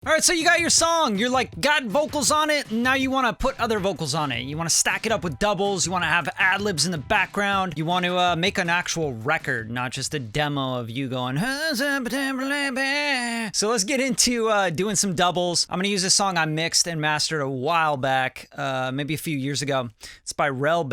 All right, so you got your song. You're like, got vocals on it, and now you want to put other vocals on it. You want to stack it up with doubles. You want to have ad-libs in the background. You want to make an actual record, not just a demo of you going, so let's get into doing some doubles. I'm going to use this song I mixed and mastered a while back, maybe a few years ago. It's by Rel.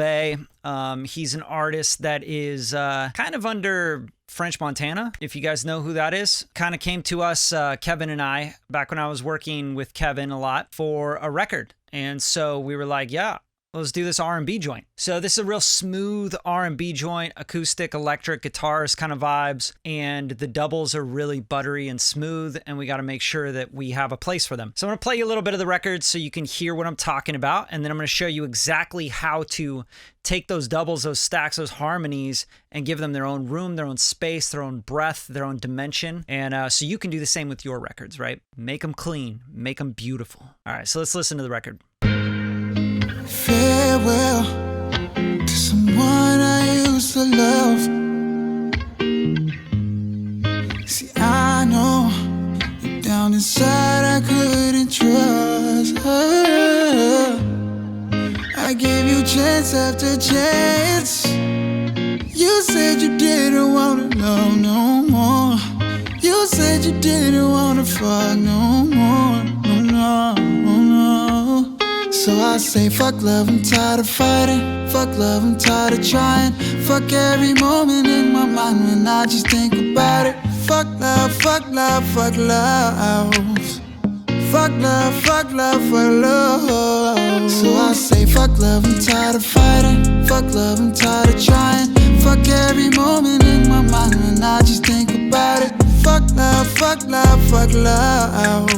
He's an artist that is kind of under French Montana, if you guys know who that is. Kind of came to us, Kevin and I, back when I was working with Kevin a lot for a record. And so we were like, yeah, let's do this R&B joint. So this is a real smooth R&B joint, acoustic, electric, guitars kind of vibes, and the doubles are really buttery and smooth, and we got to make sure that we have a place for them. So I'm going to play you a little bit of the record so you can hear what I'm talking about, and then I'm going to show you exactly how to take those doubles, those stacks, those harmonies, and give them their own room, their own space, their own breath, their own dimension. And so you can do the same with your records, right? Make them clean, make them beautiful. All right, so let's listen to the record. Farewell to someone I used to love. See, I know deep down inside I couldn't trust her. I gave you chance after chance. You said you didn't wanna love no more. You said you didn't wanna fuck no more. No, no, no. So I say fuck love, I'm tired of fighting. Fuck love, I'm tired of trying. Fuck every moment in my mind when I just think about it. Fuck love, fuck love, fuck love. Fuck love, fuck love, fuck love. So I say fuck love, I'm tired of fighting. Fuck love, I'm tired of trying. Fuck every moment in my mind when I just think about it. Fuck love, fuck love, fuck love.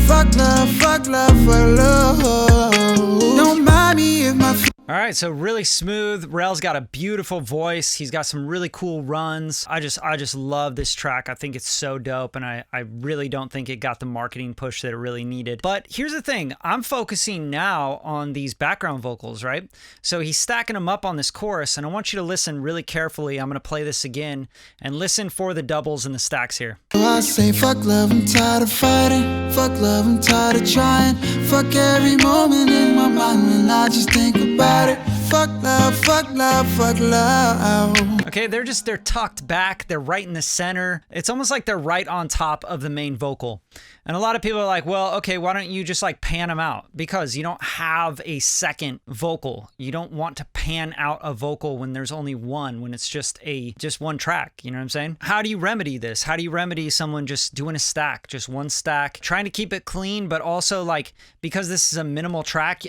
Fuck love, fuck love, fuck love. Don't mind me if my All right, so really smooth. Rel's got a beautiful voice. He's got some really cool runs. I just love this track. I think it's so dope, and I really don't think it got the marketing push that it really needed. But here's the thing. I'm focusing now on these background vocals, right? So he's stacking them up on this chorus, and I want you to listen really carefully. I'm going to play this again, and listen for the doubles and the stacks here. I say fuck love, I'm tired of fighting. Fuck love, I'm tired of trying. Fuck every moment in my mind when I just think about it. Fuck love, fuck love, fuck love. Okay, they're tucked back. They're right in the center. It's almost like they're right on top of the main vocal. And a lot of people are like, well, okay, why don't you just like pan them out? Because you don't have a second vocal. You don't want to pan out a vocal when there's only one, when it's just one track. You know what I'm saying? How do you remedy this? How do you remedy someone just doing a stack, just one stack, trying to keep it clean, but also like, because this is a minimal track,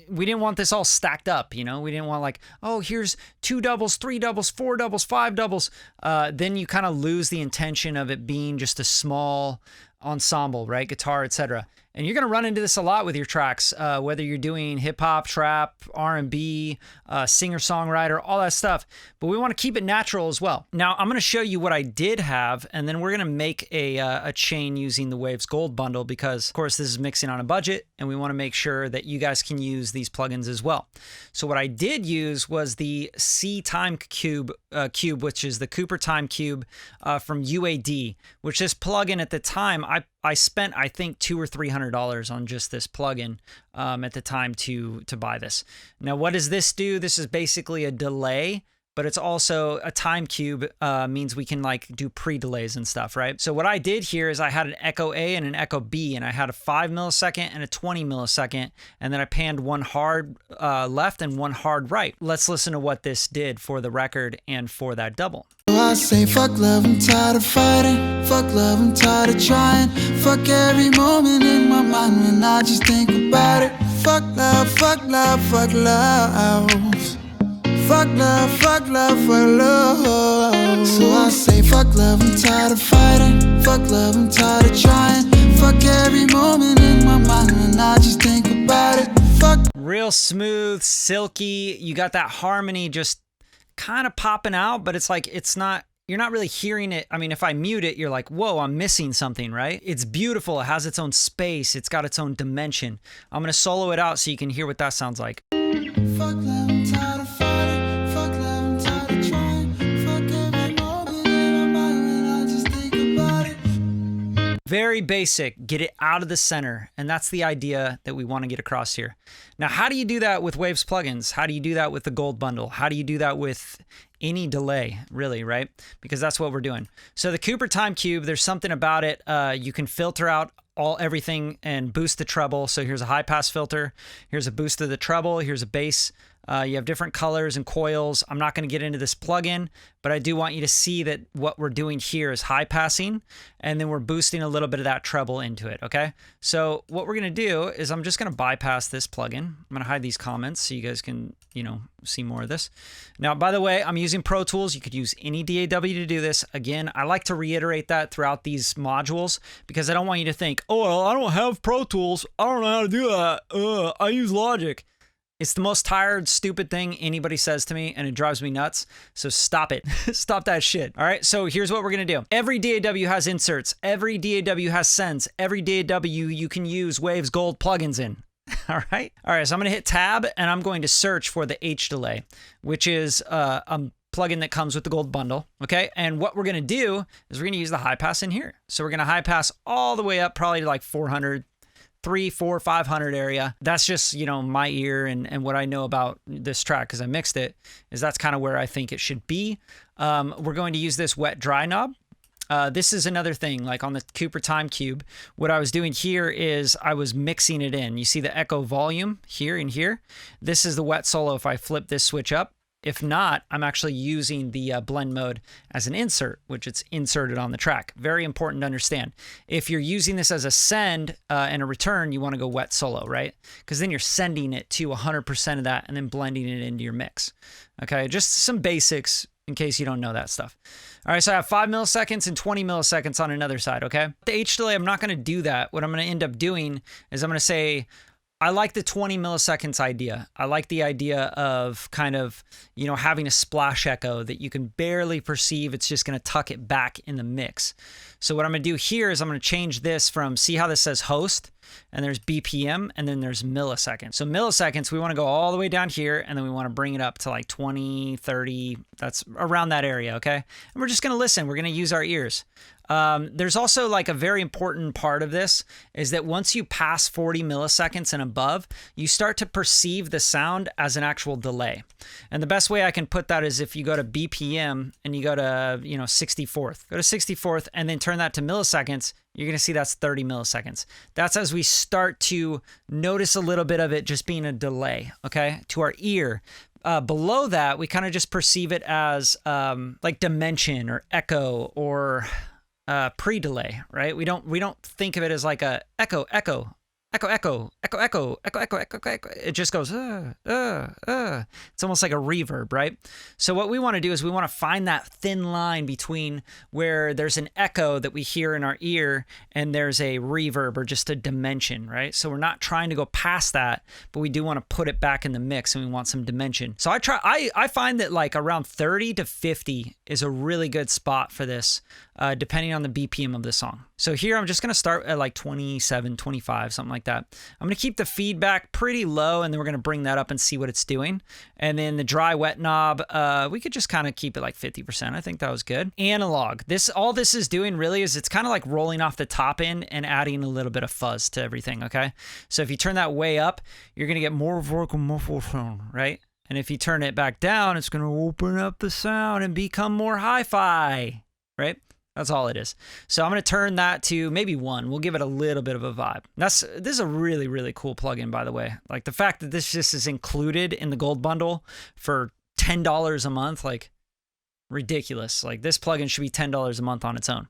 we didn't want this all stacked up, you know? We didn't want like, oh, here's 2 doubles, 3 doubles, 4 doubles, 5 doubles. Then you kind of lose the intention of it being just a small ensemble, right? Guitar, etc. And you're going to run into this a lot with your tracks, whether you're doing hip hop, trap, R&B, singer-songwriter, all that stuff. But we want to keep it natural as well. Now, I'm going to show you what I did have, and then we're going to make a chain using the Waves Gold bundle because, of course, this is mixing on a budget, and we want to make sure that you guys can use these plugins as well. So what I did use was the C Time Cube, which is the Cooper Time Cube from UAD, which this plugin at the time, I spent, I think, $200 or $300 on just this plugin at the time to buy this. Now, what does this do? This is basically a delay, but it's also a time cube, means we can like do pre-delays and stuff, right? So what I did here is I had an echo A and an echo B, and I had a 5 millisecond and a 20 millisecond, and then I panned one hard left and one hard right. Let's listen to what this did for the record and for that double. I say fuck love, I'm tired of fighting. Fuck love, I'm tired of trying. Fuck every moment in my mind when I just think about it. Fuck love, fuck love, fuck love. Fuck love, fuck love, fuck love. So I say fuck love, I'm tired of fighting. Fuck love, I'm tired of trying. Fuck every moment in my mind when I just think about it. Fuck. Real smooth, silky. You got that harmony just kind of popping out, but it's like you're not really hearing it. I mean, if I mute it, you're like, whoa, I'm missing something, right? It's beautiful. It has its own space. It's got its own dimension. I'm going to solo it out so you can hear what that sounds like. Fuck love, I'm tired of fighting. Fuck love, I'm tired of trying. Fuck every moment in my mind when I just think about it. Very basic, get it out of the center. And that's the idea that we want to get across here. Now, how do you do that with Waves plugins? How do you do that with the gold bundle? How do you do that with any delay, really, right? Because that's what we're doing. So the Cooper Time Cube, there's something about it. You can filter out everything and boost the treble. So here's a high pass filter. Here's a boost of the treble. Here's a bass. You have different colors and coils. I'm not going to get into this plugin, but I do want you to see that what we're doing here is high passing, and then we're boosting a little bit of that treble into it, okay? So what we're going to do is I'm just going to bypass this plugin. I'm going to hide these comments so you guys can, see more of this. Now, by the way, I'm using Pro Tools. You could use any DAW to do this. Again, I like to reiterate that throughout these modules because I don't want you to think, oh, well, I don't have Pro Tools. I don't know how to do that. I use Logic. It's the most tired, stupid thing anybody says to me, and it drives me nuts. So stop it. Stop that shit. All right, so here's what we're going to do. Every DAW has inserts. Every DAW has sends. Every DAW you can use Waves Gold plugins in. All right? All right, so I'm going to hit Tab, and I'm going to search for the H delay, which is a plugin that comes with the gold bundle, okay? And what we're going to do is we're going to use the high pass in here. So we're going to high pass all the way up probably to like 400, 300, 400, 500 area. That's just, my ear and what I know about this track because I mixed it, is that's kind of where I think it should be. We're going to use this wet dry knob. This is another thing, like on the Cooper Time Cube, what I was doing here is I was mixing it in. You see the echo volume here and here. This is the wet solo if I flip this switch up. If not, I'm actually using the blend mode as an insert, which it's inserted on the track. Very important to understand. If you're using this as a send and a return, you want to go wet solo, right? Because then you're sending it to 100% of that and then blending it into your mix. Okay, just some basics in case you don't know that stuff. All right, so I have 5 milliseconds and 20 milliseconds on another side, okay? The H delay, I'm not going to do that. What I'm going to end up doing is I'm going to say, I like the 20 milliseconds idea. I like the idea of kind of, having a splash echo that you can barely perceive. It's just going to tuck it back in the mix. So what I'm going to do here is I'm going to change this from, see how this says host, and there's BPM, and then there's milliseconds. So milliseconds, we want to go all the way down here, and then we want to bring it up to like 20, 30, that's around that area, okay? And we're just going to listen. We're going to use our ears. There's also like a very important part of this is that once you pass 40 milliseconds and above, you start to perceive the sound as an actual delay. And the best way I can put that is if you go to BPM and you go to, 64th, go to 64th and then turn that to milliseconds, you're going to see that's 30 milliseconds. That's as we start to notice a little bit of it just being a delay, okay, to our ear. Below that, we kind of just perceive it as like dimension or echo or pre-delay, right? We don't think of it as like a echo. It just goes, It's almost like a reverb, right? So what we want to do is we want to find that thin line between where there's an echo that we hear in our ear and there's a reverb or just a dimension, right? So we're not trying to go past that, but we do want to put it back in the mix and we want some dimension. So I find that like around 30 to 50 is a really good spot for this, depending on the BPM of the song. So here I'm just going to start at like 27, 25, something like that. I'm going to keep the feedback pretty low, and then we're going to bring that up and see what it's doing. And then the dry wet knob, we could just kind of keep it like 50%. I think that was good. Analog. All this is doing really is it's kind of like rolling off the top end and adding a little bit of fuzz to everything, okay? So if you turn that way up, you're going to get more vocal muffled sound, right? And if you turn it back down, it's going to open up the sound and become more hi-fi, right? That's all it is. So I'm going to turn that to maybe 1. We'll give it a little bit of a vibe. This is a really, really cool plugin, by the way. Like the fact that this just is included in the gold bundle for $10 a month, like ridiculous. Like this plugin should be $10 a month on its own.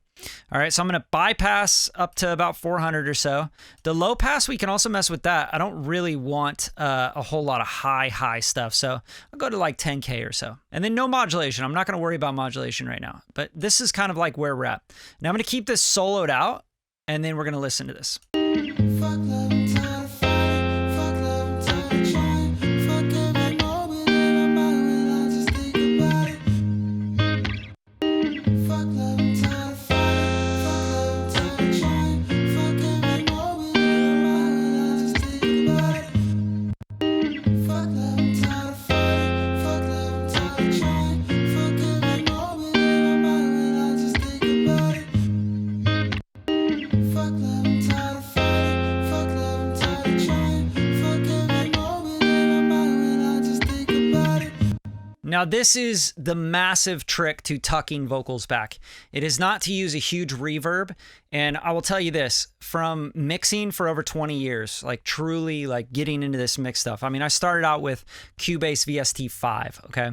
All right, so I'm going to bypass up to about 400 or so. The low pass, we can also mess with that. I don't really want a whole lot of high stuff, so I'll go to like 10K or so. And then no modulation. I'm not going to worry about modulation right now, but this is kind of like where we're at. Now I'm going to keep this soloed out, and then we're going to listen to this. Fuck love, I'm tired of fighting. Fuck love, I'm tired of trying. Fuck every moment in my mind when I just think about it. Fuck love, I'm tired of fighting. Fuck love, I'm tired of trying. Fuck every moment in my mind when I just think about it. Fuck love, I'm tired of fighting. Fuck love, I'm tired of trying. Fuck every moment in my mind when I just think about it. Now, this is the massive trick to tucking vocals back. It is not to use a huge reverb. And I will tell you this, from mixing for over 20 years, like truly like getting into this mix stuff. I mean, I started out with Cubase VST5, okay?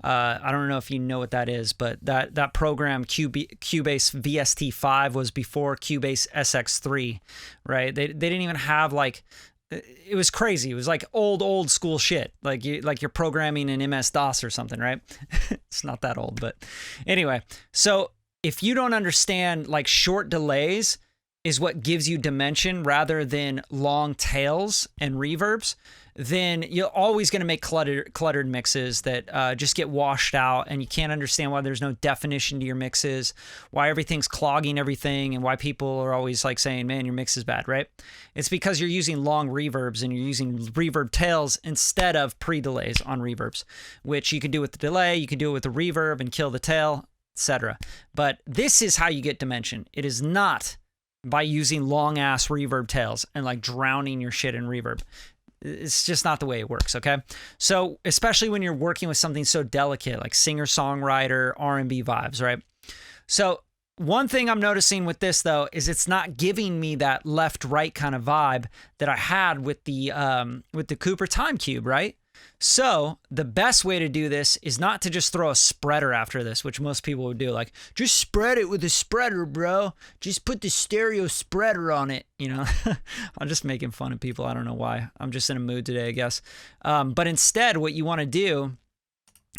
I don't know if you know what that is, but that program, Cubase VST5, was before Cubase SX3, right? They didn't even have like... It was crazy. It was like old school shit. Like you're programming in MS-DOS or something, right? It's not that old, but anyway. So if you don't understand, like, short delays is what gives you dimension rather than long tails and reverbs, then you're always going to make cluttered mixes that just get washed out, and you can't understand why there's no definition to your mixes, why everything's clogging everything, and why people are always like saying, man, your mix is bad, right? It's because you're using long reverbs and you're using reverb tails instead of pre-delays on reverbs, which you can do with the delay, you can do it with the reverb and kill the tail, etc. But this is how you get dimension. It is not by using long ass reverb tails and like drowning your shit in reverb. It's just not the way it works, okay? So especially when you're working with something so delicate like singer-songwriter, R&B vibes, right? So one thing I'm noticing with this, though, is it's not giving me that left-right kind of vibe that I had with the Cooper Time Cube, right? So the best way to do this is not to just throw a spreader after this, which most people would do. Like, just spread it with a spreader, bro. Just put the stereo spreader on it, you know? I'm just making fun of people. I don't know why. I'm just in a mood today, I guess. But instead, what you want to do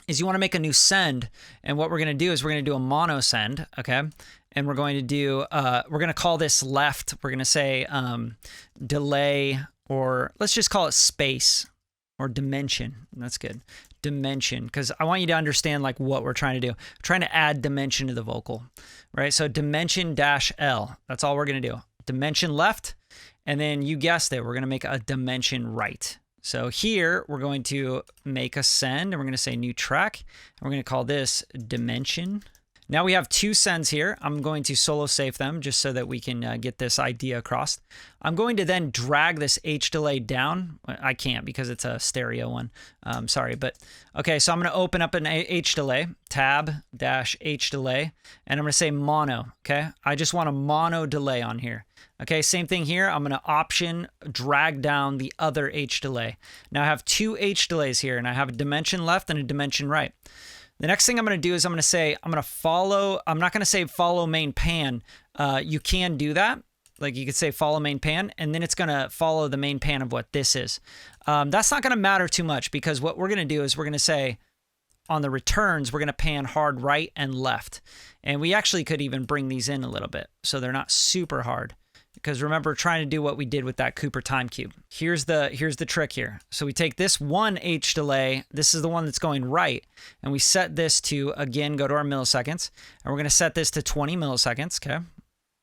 is you want to make a new send. And what we're going to do is we're going to do a mono send, okay? And we're going to do, we're going to call this left. We're going to say delay, or let's just call it space. Or dimension. That's good. Dimension, because I want you to understand like what we're trying to do. We're trying to add dimension to the vocal, right? So dimension -L. That's all we're going to do. Dimension left, and then you guessed it, we're going to make a dimension right. So here we're going to make a send, and we're going to say new track, and we're going to call this dimension. Now we have two sends here. I'm going to solo save them just so that we can get this idea across. I'm going to then drag this H delay down. I can't because it's a stereo one. Sorry, but okay, so I'm going to open up an H delay, tab-H delay, and I'm going to say mono, okay? I just want a mono delay on here. Okay, same thing here. I'm going to option drag down the other H delay. Now I have two H delays here, and I have a dimension left and a dimension right. The next thing I'm going to do is I'm going to say, I'm going to follow, I'm not going to say follow main pan. You can do that. Like you could say follow main pan, and then it's going to follow the main pan of what this is. That's not going to matter too much, because what we're going to do is we're going to say on the returns, we're going to pan hard right and left. And we actually could even bring these in a little bit so they're not super hard. Because remember, trying to do what we did with that Cooper Time Cube. Here's the trick here. So we take this one H delay, this is the one that's going right, and we set this to, again, go to our milliseconds, and we're going to set this to 20 milliseconds, okay?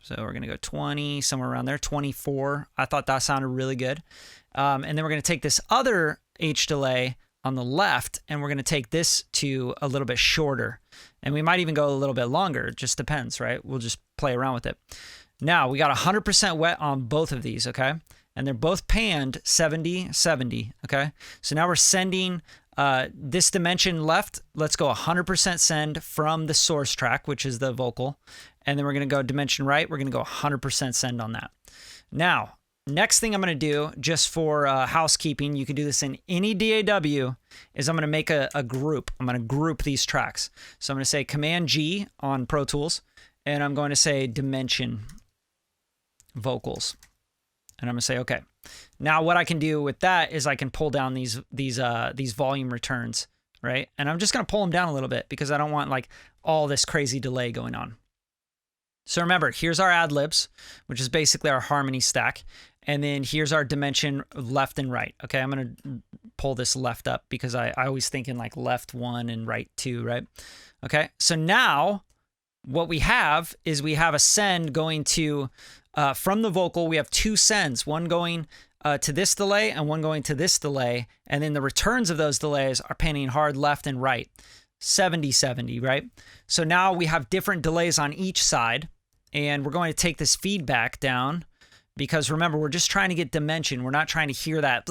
So we're going to go 20, somewhere around there, 24. I thought that sounded really good. And then we're going to take this other H delay on the left, and we're going to take this to a little bit shorter. And we might even go a little bit longer. It just depends, right? We'll just play around with it. Now, we got 100% wet on both of these, okay? And they're both panned 70-70, okay? So now we're sending this dimension left. Let's go 100% send from the source track, which is the vocal. And then we're going to go dimension right. We're going to go 100% send on that. Now, next thing I'm going to do, just for housekeeping, you can do this in any DAW, is I'm going to make a group. I'm going to group these tracks. So I'm going to say Command-G on Pro Tools, and I'm going to say dimension vocals, and I'm gonna say okay. Now what I can do with that is I can pull down these volume returns, right? And I'm just gonna pull them down a little bit because I don't want like all this crazy delay going on. So remember, here's our ad-libs, which is basically our harmony stack, and then here's our dimension left and right. Okay, I'm gonna pull this left up because I always think in like left 1 and right 2, right? Okay, so now what we have is we have a send going to from the vocal. We have two sends, one going to this delay and one going to this delay, and then the returns of those delays are panning hard left and right, 70-70, right? So now we have different delays on each side, and we're going to take this feedback down because remember, we're just trying to get dimension. We're not trying to hear that,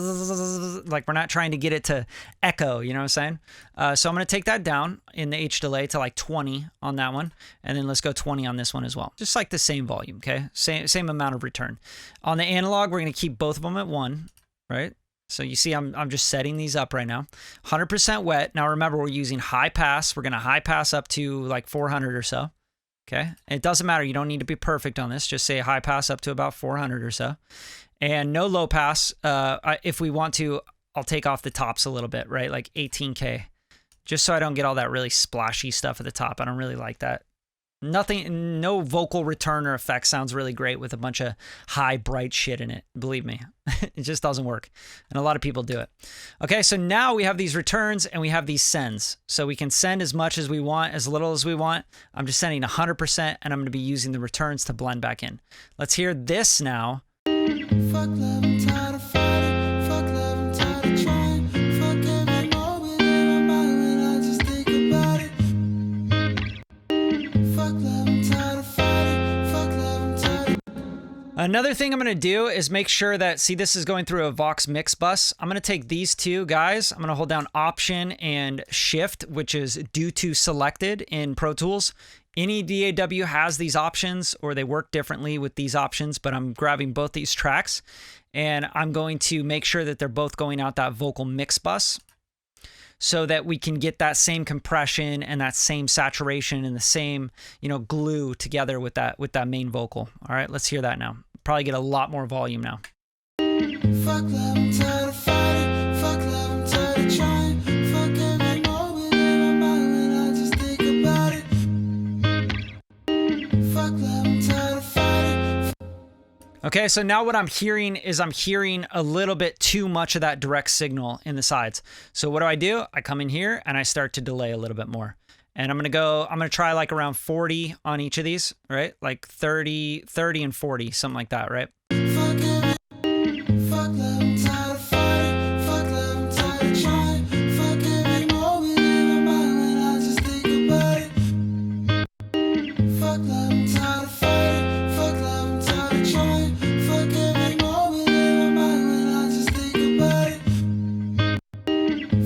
like we're not trying to get it to echo, you know what I'm saying? So I'm going to take that down in the H delay to like 20 on that one. And then let's go 20 on this one as well. Just like the same volume, okay? Same amount of return. On the analog, we're going to keep both of them at 1, right? So you see I'm just setting these up right now. 100% wet. Now remember, we're using high pass. We're going to high pass up to like 400 or so. Okay, it doesn't matter. You don't need to be perfect on this. Just say high pass up to about 400 or so. And no low pass. If we want to, I'll take off the tops a little bit, right? Like 18K. Just so I don't get all that really splashy stuff at the top. I don't really like that. Nothing, no vocal return or effect sounds really great with a bunch of high, bright shit in it. Believe me, it just doesn't work. And a lot of people do it. Okay, so now we have these returns and we have these sends. So we can send as much as we want, as little as we want. I'm just sending 100% and I'm going to be using the returns to blend back in. Let's hear this now. Fuck love, I'm tired of fighting. Fuck love, I'm tired of trying. Fuck every moment in my mind when I just think about it. Fuck love, I'm tired of fighting. Fuck love, I'm tired of... Another thing I'm going to do is make sure that, see, this is going through a Vox mix bus. I'm going to take these two guys. I'm going to hold down Option and Shift, which is due to selected in Pro Tools. Any DAW has these options, or they work differently with these options, but I'm grabbing both these tracks and I'm going to make sure that they're both going out that vocal mix bus so that we can get that same compression and that same saturation and the same, you know, glue together with that main vocal. All right, let's hear that now. Probably get a lot more volume now. Fuck love, I'm tired of fighting. Fuck love, I'm tired of trying. Fuck every moment in my mind when I just think about it. Fuck love, I'm tired of fighting. Okay, so now what I'm hearing is I'm hearing a little bit too much of that direct signal in the sides. So what do? I come in here and I start to delay a little bit more. And I'm going to try like around 40 on each of these, right? Like 30 and 40, something like that, right? Fuck love, I'm tired of fighting. Fuck love, I'm tired of trying. Fuck every moment in my mind when I just think about it. Fuck love, I'm tired of fighting. Fuck love, I'm tired of trying. Fuck every moment in my mind when I just think about it.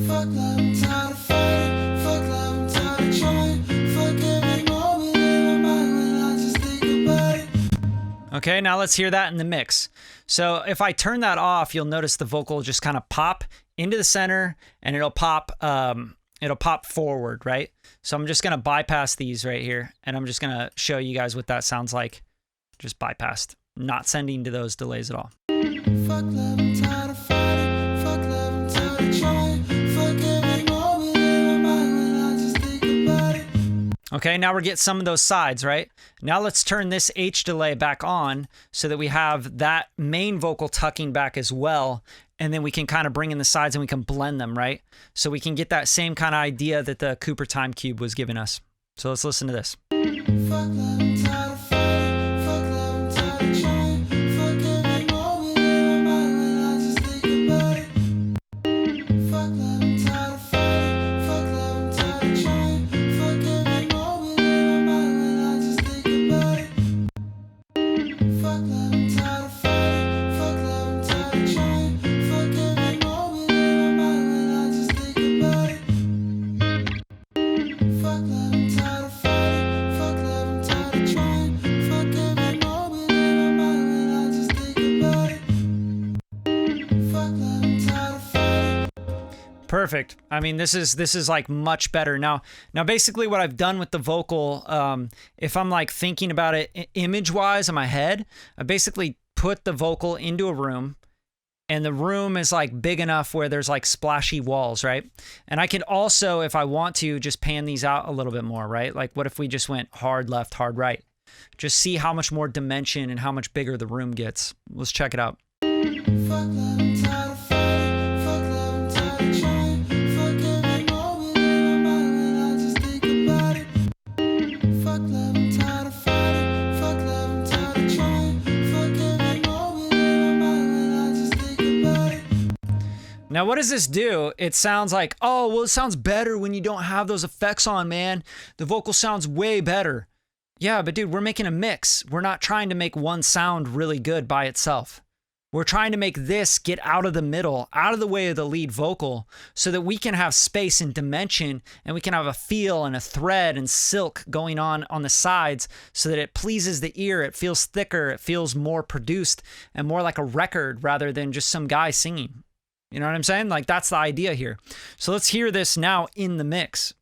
Fuck love, I'm tired of fighting. Fuck love, I'm tired of trying. Fuck every moment in my mind when I just think about it. Okay, now let's hear that in the mix. So if I turn that off, you'll notice the vocal just kind of pop into the center and it'll pop forward, right? So I'm just going to bypass these right here and I'm just going to show you guys what that sounds like. Just bypassed, not sending to those delays at all. Fuck love, I'm tired of fighting. Fuck love, I'm tired of trying. Fuck every moment in my mind when I just think about it. Okay, now we're getting some of those sides, right? Now let's turn this H delay back on so that we have that main vocal tucking back as well. And then we can kind of bring in the sides and we can blend them, right? So we can get that same kind of idea that the Cooper Time Cube was giving us. So let's listen to this. Fuck love, I'm tired of fighting. Fuck love, I'm tired of trying. Fuck every moment in my mind when I just think about it. Fuck love, I'm tired of fighting. Fuck love, I'm tired of trying. Fuck every moment in my mind when I just think about it. Fuck love, I'm tired of fighting. Fuck love, I'm tired of trying. Fuck every moment in my mind when I just think about it. Fuck love, I'm tired of fighting. Fuck love, I'm tired of trying. Fuck every moment in my mind when I just think about it. Fuck love, I'm tired of fighting. Perfect. I mean, this is like much better. Now basically what I've done with the vocal, if I'm like thinking about it image-wise in my head, I basically put the vocal into a room and the room is like big enough where there's like splashy walls, right? And I can also, if I want to, just pan these out a little bit more, right? Like what if we just went hard left, hard right? Just see how much more dimension and how much bigger the room gets. Let's check it out. Fuck love, I'm tired of fighting. Fuck love, I'm tired of trying. Fuck every moment in my mind when I just think about it. Fuck love, I'm tired of fighting. Fuck love, I'm tired of trying. Fuck every moment in my mind when I just think about it. Now, what does this do? It sounds like, oh, well, it sounds better when you don't have those effects on, man. The vocal sounds way better. Yeah, but dude, we're making a mix. We're not trying to make one sound really good by itself. We're trying to make this get out of the middle, out of the way of the lead vocal, so that we can have space and dimension, and we can have a feel and a thread and silk going on the sides so that it pleases the ear. It feels thicker. It feels more produced and more like a record rather than just some guy singing. You know what I'm saying? Like, that's the idea here. So let's hear this now in the mix,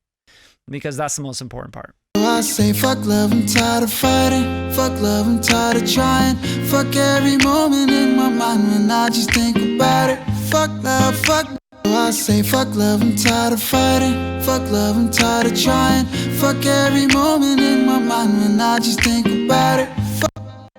because that's the most important part. I say fuck love, I'm tired of fighting. Fuck love, I'm tired of trying. Fuck every moment in my mind when I just think about it. Fuck love, fuck. I say fuck love, I'm tired of fighting. Fuck love, I'm tired of trying. Fuck every moment in my mind when I just think about it. Fuck.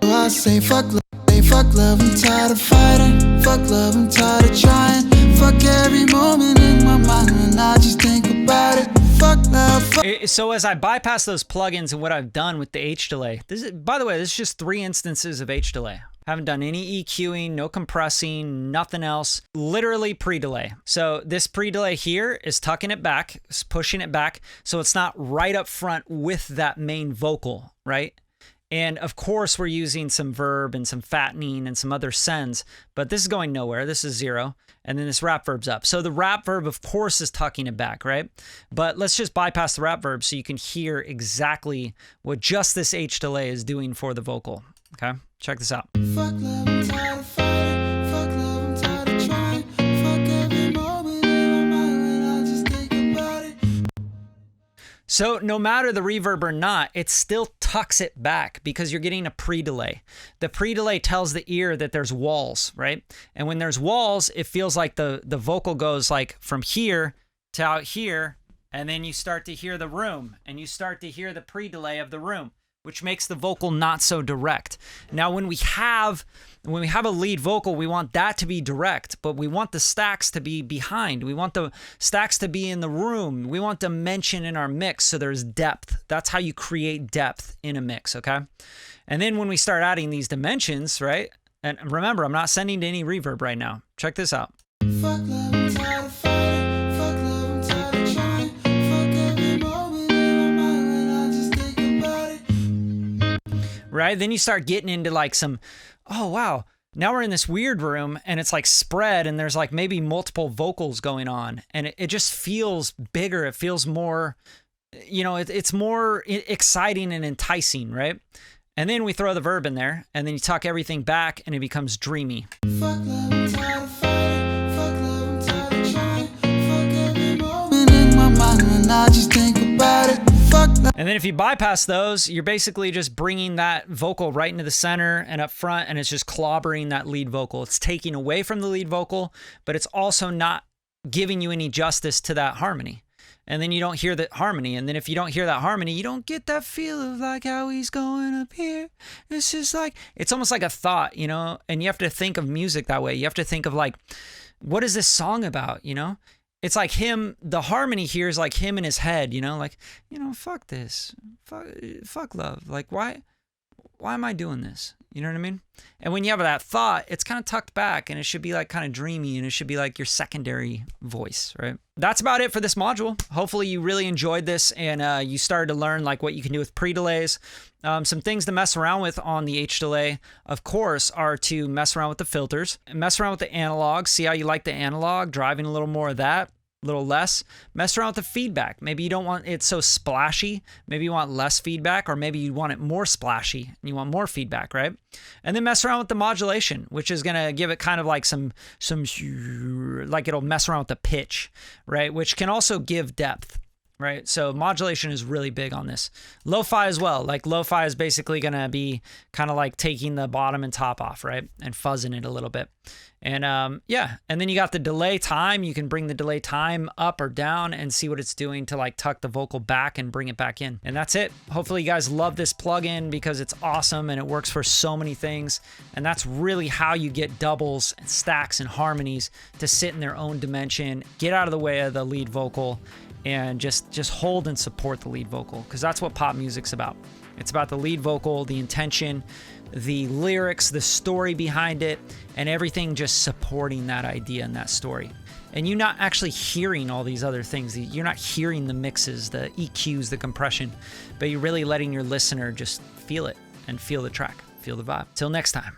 I say fuck love. Fuck love, I'm tired of fighting. Fuck love, I'm tired of trying. Fuck every moment in my mind when I just think about it. Fuck love, fuck. So as I bypass those plugins and what I've done with the H delay, this is, by the way, this is just 3 instances of H delay. Haven't done any EQing, no compressing, nothing else. Literally pre-delay. So this pre-delay here is tucking it back, is pushing it back, so it's not right up front with that main vocal, right? And of course, we're using some verb and some fattening and some other sends, but this is going nowhere. This is 0. And then this rap verb's up. So the rap verb, of course, is tucking it back, right? But let's just bypass the rap verb so you can hear exactly what just this H delay is doing for the vocal. Okay, check this out. Fuck love, I'm tired of fighting. Fuck love, I'm tired of trying. Fuck every moment in my mind when I just think about it. So no matter the reverb or not, it still tucks it back because you're getting a pre-delay. The pre-delay tells the ear that there's walls, right? And when there's walls, it feels like the vocal goes like from here to out here, and then you start to hear the room, and you start to hear the pre-delay of the room, which makes the vocal not so direct. Now, when we have a lead vocal, we want that to be direct, but we want the stacks to be behind. We want the stacks to be in the room. We want dimension in our mix, so there's depth. That's how you create depth in a mix, okay? And then when we start adding these dimensions, right? And remember, I'm not sending to any reverb right now. Check this out. Fuck love, I'm tired of fighting. Fuck love, I'm tired of trying. Fuck every moment in my mind when I just think about it. Right? Then you start getting into like some, oh, wow. Now we're in this weird room and it's like spread and there's like maybe multiple vocals going on and it just feels bigger. It feels more, you know, it's more exciting and enticing, right? And then we throw the verb in there and then you tuck everything back and it becomes dreamy. Fuck love, I'm tired of fighting. Fuck love, I'm tired of trying. Fuck every moment in my mind when I just think about it. And then if you bypass those, you're basically just bringing that vocal right into the center and up front, and it's just clobbering that lead vocal. It's taking away from the lead vocal, but it's also not giving you any justice to that harmony. And then you don't hear the harmony. And then if you don't hear that harmony, you don't get that feel of like how he's going up here. It's just like, it's almost like a thought, you know, and you have to think of music that way. You have to think of like, what is this song about, you know? It's like him, the harmony here is like him in his head, you know, like, you know, fuck this, fuck love. Like, why am I doing this? You know what I mean? And when you have that thought, it's kind of tucked back and it should be like kind of dreamy and it should be like your secondary voice, right? That's about it for this module. Hopefully you really enjoyed this and you started to learn like what you can do with pre-delays. Some things to mess around with on the H delay, of course, are to mess around with the filters, mess around with the analog, see how you like the analog, driving a little more of that, a little less. Mess around with the feedback. Maybe you don't want it so splashy. Maybe you want less feedback, or maybe you want it more splashy and you want more feedback, right? And then mess around with the modulation, which is going to give it kind of like some like it'll mess around with the pitch, right? Which can also give depth. Right, so modulation is really big on this. Lo-fi as well. Like lo-fi is basically gonna be kind of like taking the bottom and top off, right, and fuzzing it a little bit. And yeah, and then you got the delay time. You can bring the delay time up or down and see what it's doing to like tuck the vocal back and bring it back in. And that's it. Hopefully you guys love this plugin because it's awesome and it works for so many things. And that's really how you get doubles and stacks and harmonies to sit in their own dimension, get out of the way of the lead vocal, and just hold and support the lead vocal, because that's what pop music's about. It's about the lead vocal, the intention, the lyrics, the story behind it, and everything just supporting that idea and that story. and you not actually hearing all these other things. You're not hearing the mixes, the EQs, the compression, but you're really letting your listener just feel it and feel the track, feel the vibe. Till next time.